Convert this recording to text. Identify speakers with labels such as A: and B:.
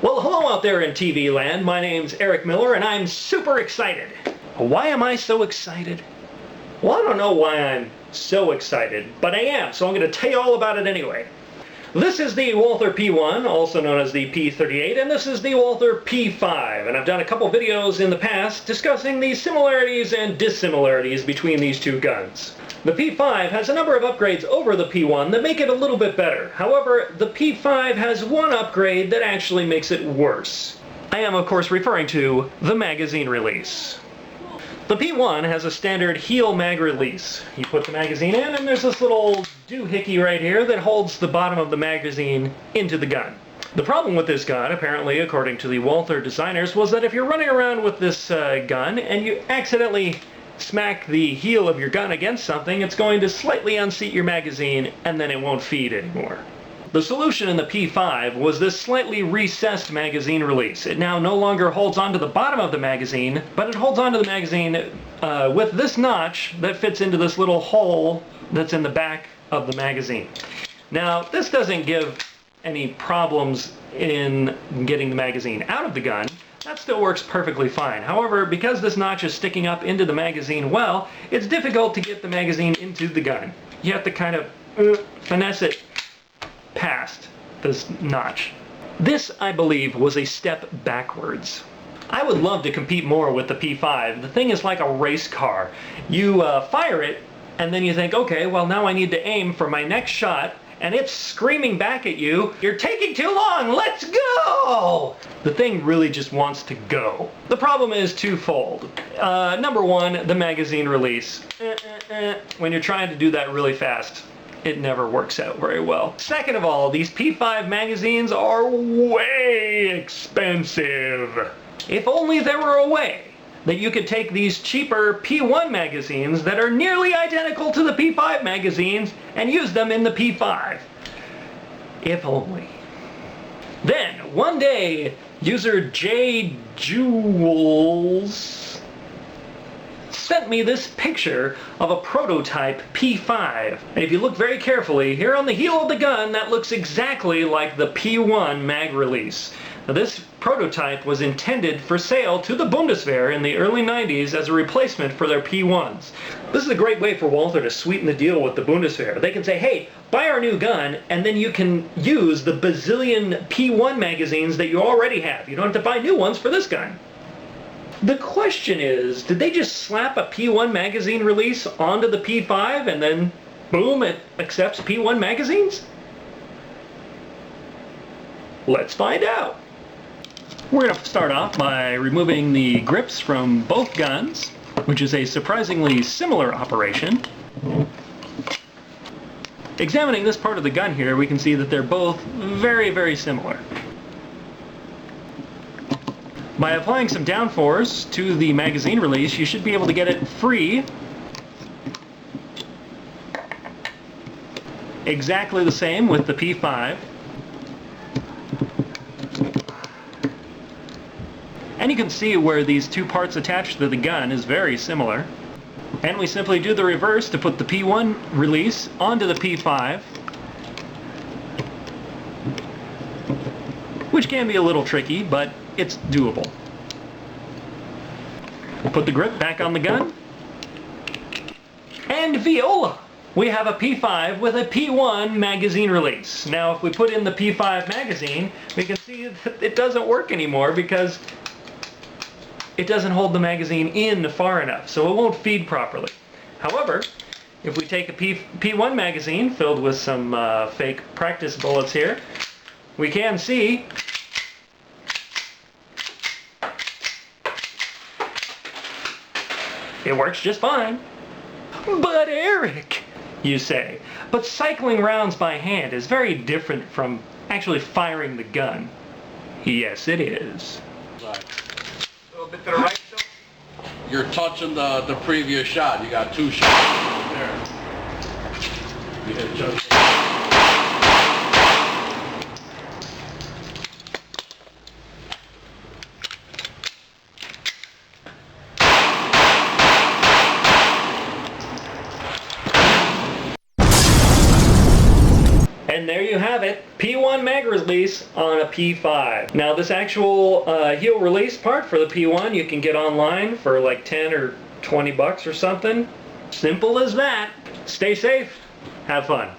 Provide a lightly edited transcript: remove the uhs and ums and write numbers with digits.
A: Well, hello out there in TV land. My name's Eric Miller and I'm super excited. Why am I so excited? Well, I don't know why I'm so excited, but I am, so I'm going to tell you all about it anyway. This is the Walther P1, also known as the P38, and this is the Walther P5, and I've done a couple videos in the past discussing the similarities and dissimilarities between these two guns. The P5 has a number of upgrades over the P1 that make it a little bit better. However, the P5 has one upgrade that actually makes it worse. I am, of course, referring to the magazine release. The P1 has a standard heel mag release. You put the magazine in and there's this little doohickey right here that holds the bottom of the magazine into the gun. The problem with this gun, apparently according to the Walther designers, was that if you're running around with this gun and you accidentally smack the heel of your gun against something, it's going to slightly unseat your magazine and then it won't feed anymore. The solution in the P5 was this slightly recessed magazine release. It now no longer holds onto the bottom of the magazine, but it holds onto the magazine with this notch that fits into this little hole that's in the back of the magazine. Now, this doesn't give any problems in getting the magazine out of the gun. That still works perfectly fine. However, because this notch is sticking up into the magazine well, it's difficult to get the magazine into the gun. You have to kind of finesse it past this notch. This, I believe, was a step backwards. I would love to compete more with the P5. The thing is like a race car. You fire it, and then you think, okay, well now I need to aim for my next shot, and it's screaming back at you, "You're taking too long, let's go!" The thing really just wants to go. The problem is twofold. Number one, the magazine release. When you're trying to do that really fast, it never works out very well. Second of all, these P5 magazines are way expensive. If only there were a way that you could take these cheaper P1 magazines that are nearly identical to the P5 magazines and use them in the P5. If only. Then, one day, user J. Jules sent me this picture of a prototype P5. And if you look very carefully, here on the heel of the gun, that looks exactly like the P1 mag release. Now, this prototype was intended for sale to the Bundeswehr in the early 90s as a replacement for their P1s. This is a great way for Walther to sweeten the deal with the Bundeswehr. They can say, hey, buy our new gun, and then you can use the bazillion P1 magazines that you already have. You don't have to buy new ones for this gun. The question is, did they just slap a P1 magazine release onto the P5 and then, boom, it accepts P1 magazines? Let's find out. We're going to start off by removing the grips from both guns, which is a surprisingly similar operation. Examining this part of the gun here, we can see that they're both very, very similar. By applying some downforce to the magazine release, you should be able to get it free. Exactly the same with the P5. And you can see where these two parts attached to the gun is very similar. And we simply do the reverse to put the P1 release onto the P5, which can be a little tricky, but it's doable. We'll put the grip back on the gun. And viola! We have a P5 with a P1 magazine release. Now if we put in the P5 magazine, we can see that it doesn't work anymore because it doesn't hold the magazine in far enough, so it won't feed properly. However, if we take a P1 magazine filled with some fake practice bullets here, we can see it works just fine. But Eric, you say, but cycling rounds by hand is very different from actually firing the gun. Yes, it is.
B: A little bit to the right still? You're touching the previous shot. You got two shots there. You hit just.
A: And there you have it, P1 Mag release on a P5. Now this actual heel release part for the P1 you can get online for like 10 or 20 bucks or something. Simple as that. Stay safe. Have fun.